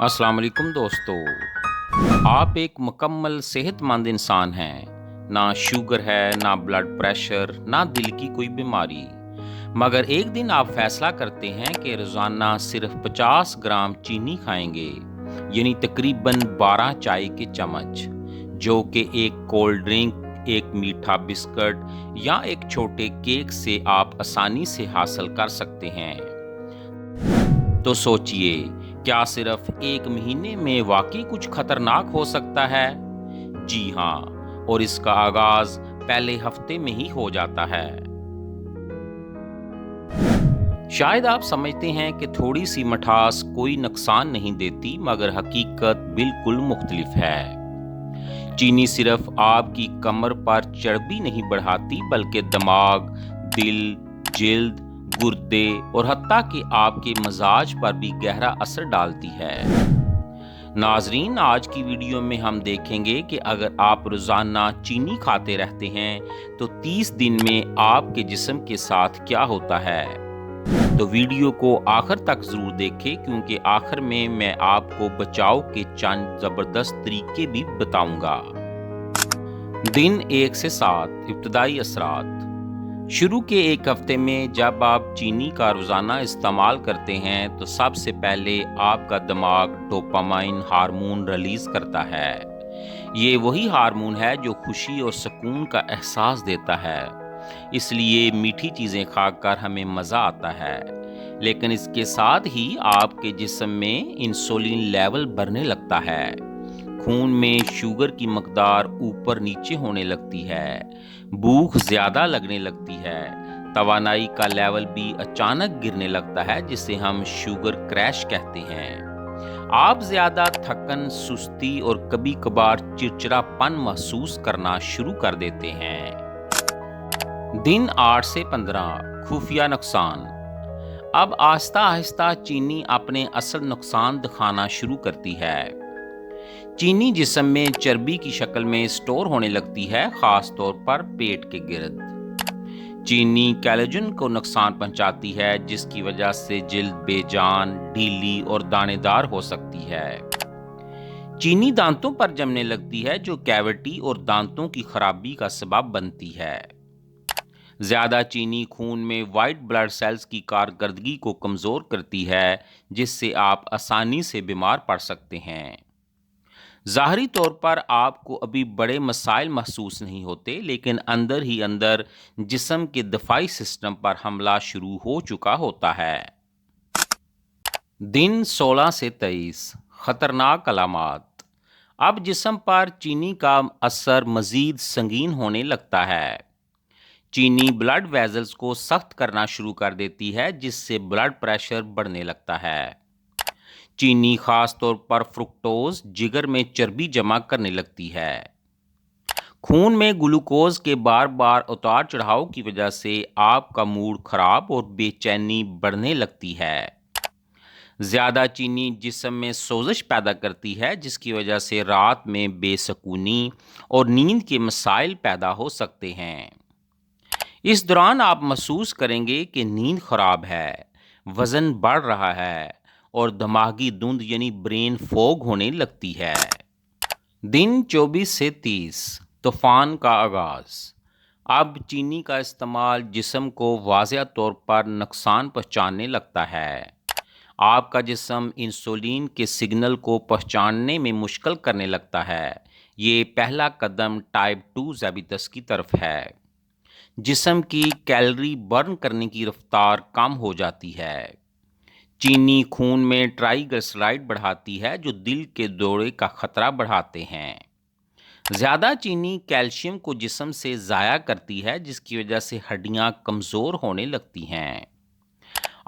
अस्सलाम वालेकुम दोस्तों। आप एक मुकम्मल सेहतमंद इंसान हैं। ना शुगर है, ना ब्लड प्रेशर, ना दिल की कोई बीमारी। मगर एक दिन आप फैसला करते हैं कि रोज़ाना सिर्फ 50 ग्राम चीनी खाएंगे, यानी तकरीबन 12 चाय के चम्मच, जो कि एक कोल्ड ड्रिंक, एक मीठा बिस्किट या एक छोटे केक से आप आसानी से हासिल कर सकते हैं। तो सोचिए, क्या सिर्फ एक महीने में वाकई कुछ खतरनाक हो सकता है? जी हाँ, और इसका आगाज पहले हफ्ते में ही हो जाता है। शायद आप समझते हैं कि थोड़ी सी मिठास कोई नुकसान नहीं देती, मगर हकीकत बिल्कुल मुख्तलिफ है। चीनी सिर्फ आपकी कमर पर चर्बी नहीं बढ़ाती, बल्कि दिमाग, दिल, जिल्द, गुर्दे और हत्ता कि आपके मजाज पर भी गहरा असर डालती है। नाजरीन, आज की वीडियो में हम देखेंगे कि अगर आप रोजाना चीनी खाते रहते हैं तो 30 दिन में आपके जिस्म के साथ क्या होता है। तो वीडियो को आखिर तक जरूर देखें, क्योंकि आखिर में मैं आपको बचाव के चंद जबरदस्त तरीके भी बताऊंगा। दिन 1 से 7 इब्तदाई असरात। शुरू के एक हफ्ते में जब आप चीनी का रोज़ाना इस्तेमाल करते हैं तो सबसे पहले आपका दिमाग डोपामाइन हार्मोन रिलीज करता है। ये वही हार्मोन है जो खुशी और सुकून का एहसास देता है। इसलिए मीठी चीज़ें खाकर हमें मज़ा आता है। लेकिन इसके साथ ही आपके जिस्म में इंसुलिन लेवल बढ़ने लगता है। खून में शुगर की मकदार ऊपर नीचे होने लगती है, भूख ज्यादा लगने लगती है, तवानाई का लेवल भी अचानक गिरने लगता है, जिसे हम शुगर क्रैश कहते हैं। आप ज्यादा थकन, सुस्ती और कभी कभार चिड़चिड़ापन महसूस करना शुरू कर देते हैं। दिन 8 से 15 खुफिया नुकसान। अब आहिस्ता आहिस्ता चीनी अपने असल नुकसान दिखाना शुरू करती है। चीनी जिस्म में चर्बी की शक्ल में स्टोर होने लगती है, खास तौर पर पेट के गिर्द। चीनी कोलेजन को नुकसान पहुंचाती है, जिसकी वजह से जिल्द बेजान, ढीली और दानेदार हो सकती है। चीनी दांतों पर जमने लगती है, जो कैविटी और दांतों की खराबी का सबब बनती है। ज्यादा चीनी खून में वाइट ब्लड सेल्स की कारकर्दगी को कमजोर करती है, जिससे आप आसानी से बीमार पड़ सकते हैं। ज़ाहरी तौर पर आपको अभी बड़े मसाइल महसूस नहीं होते, लेकिन अंदर ही अंदर जिस्म के दफाई सिस्टम पर हमला शुरू हो चुका होता है। दिन 16 से 23 खतरनाक अलामात। अब जिस्म पर चीनी का असर मजीद संगीन होने लगता है। चीनी ब्लड वेजल्स को सख्त करना शुरू कर देती है, जिससे ब्लड प्रेशर बढ़ने लगता है। चीनी खास तौर पर फ्रुक्टोज जिगर में चर्बी जमा करने लगती है। खून में ग्लूकोज के बार बार उतार चढ़ाव की वजह से आपका मूड खराब और बेचैनी बढ़ने लगती है। ज्यादा चीनी जिस्म में सोजिश पैदा करती है, जिसकी वजह से रात में बेसुकूनी और नींद के मसाइल पैदा हो सकते हैं। इस दौरान आप महसूस करेंगे कि नींद खराब है, वजन बढ़ रहा है और दिमागी धुंध यानी ब्रेन फॉग होने लगती है। दिन 24 से 30 तूफान का आगाज। अब चीनी का इस्तेमाल जिस्म को वाज़ेह तौर पर नुकसान पहुंचाने लगता है। आपका जिस्म इंसुलिन के सिग्नल को पहचानने में मुश्किल करने लगता है। ये पहला कदम टाइप 2 ज़ाबितस की तरफ है। जिस्म की कैलोरी बर्न करने की रफ्तार कम हो जाती है। चीनी खून में ट्राइग्लिसराइड बढ़ाती है, जो दिल के दौरे का खतरा बढ़ाते हैं। ज़्यादा चीनी कैल्शियम को जिस्म से ज़ाया करती है, जिसकी वजह से हड्डियां कमज़ोर होने लगती हैं।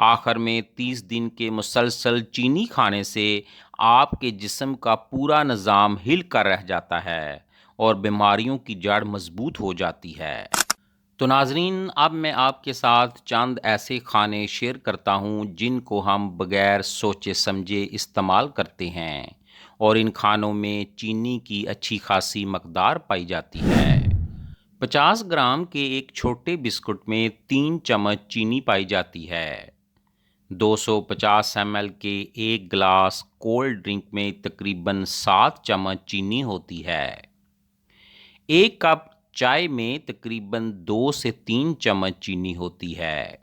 आखिर में 30 दिन के मुसलसल चीनी खाने से आपके जिस्म का पूरा निज़ाम हिल कर रह जाता है और बीमारियों की जड़ मजबूत हो जाती है। तो नाजरीन, अब मैं आपके साथ चंद ऐसे खाने शेयर करता हूँ जिनको हम बगैर सोचे समझे इस्तेमाल करते हैं, और इन खानों में चीनी की अच्छी खासी मकदार पाई जाती है। 50 ग्राम के एक छोटे बिस्कुट में 3 चम्मच चीनी पाई जाती है। 250 ml के एक गिलास कोल्ड ड्रिंक में तकरीबन 7 चम्मच चीनी होती है। एक कप चाय में तकरीबन 2 से 3 चम्मच चीनी होती है।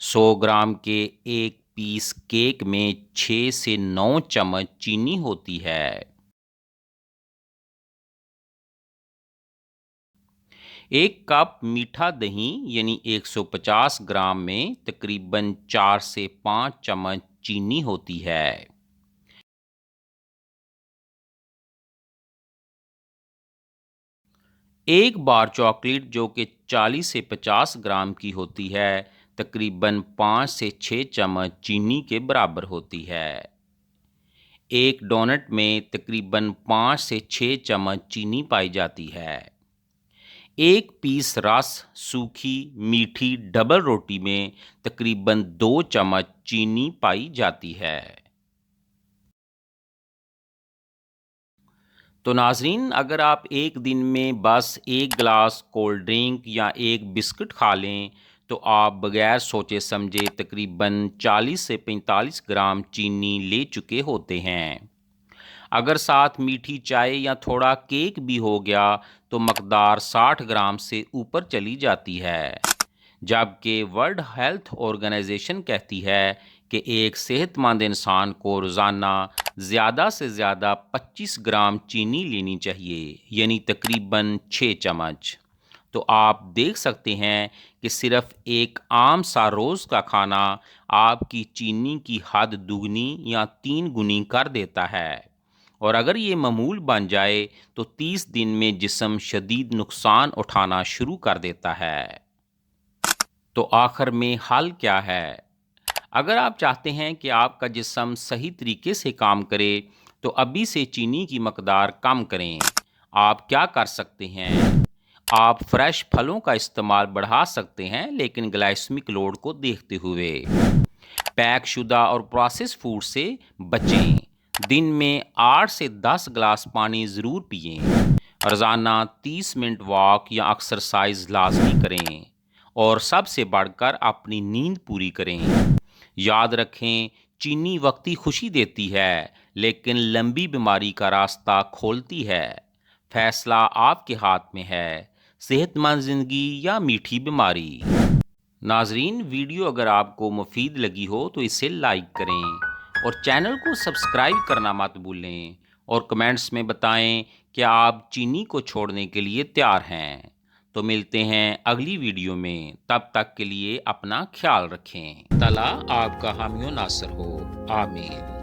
100 ग्राम के एक पीस केक में 6 से 9 चम्मच चीनी होती है। एक कप मीठा दही यानी 150 ग्राम में तकरीबन 4 से 5 चम्मच चीनी होती है। एक बार चॉकलेट जो कि 40 से 50 ग्राम की होती है तकरीबन 5 से 6 चम्मच चीनी के बराबर होती है। एक डोनट में तकरीबन 5 से 6 चम्मच चीनी पाई जाती है। एक पीस रस सूखी मीठी डबल रोटी में तकरीबन 2 चम्मच चीनी पाई जाती है। तो नाजरीन, अगर आप एक दिन में बस एक गिलास कोल्ड ड्रिंक या एक बिस्किट खा लें तो आप बगैर सोचे समझे तकरीबन 40 से 45 ग्राम चीनी ले चुके होते हैं। अगर साथ मीठी चाय या थोड़ा केक भी हो गया तो मकदार 60 ग्राम से ऊपर चली जाती है। जबकि वर्ल्ड हेल्थ ऑर्गेनाइजेशन कहती है कि एक सेहतमंद इंसान को रोज़ाना ज़्यादा से ज़्यादा 25 ग्राम चीनी लेनी चाहिए, यानी तकरीबन 6 चम्मच। तो आप देख सकते हैं कि सिर्फ एक आम सा रोज़ का खाना आपकी चीनी की हद दुगनी या 3 गुनी कर देता है। और अगर ये मामूल बन जाए तो 30 दिन में जिस्म शदीद नुकसान उठाना शुरू कर देता है। तो आखिर में हल क्या है? अगर आप चाहते हैं कि आपका जिस्म सही तरीके से काम करे तो अभी से चीनी की मकदार कम करें। आप क्या कर सकते हैं? आप फ्रेश फलों का इस्तेमाल बढ़ा सकते हैं, लेकिन ग्लाइसेमिक लोड को देखते हुए। पैक शुदा और प्रोसेस फूड से बचें। दिन में 8 से 10 गिलास पानी ज़रूर पिएं। रोज़ाना 30 मिनट वॉक या एक्सरसाइज लाजमी करें और सबसे बढ़कर अपनी नींद पूरी करें। याद रखें, चीनी वक्ती खुशी देती है लेकिन लंबी बीमारी का रास्ता खोलती है। फैसला आपके हाथ में है, सेहतमंद ज़िंदगी या मीठी बीमारी। नाजरीन, वीडियो अगर आपको मुफीद लगी हो तो इसे लाइक करें और चैनल को सब्सक्राइब करना मत भूलें और कमेंट्स में बताएं कि आप चीनी को छोड़ने के लिए तैयार हैं। तो मिलते हैं अगली वीडियो में, तब तक के लिए अपना ख्याल रखें। तला आपका हामी नासर हो। आमीन।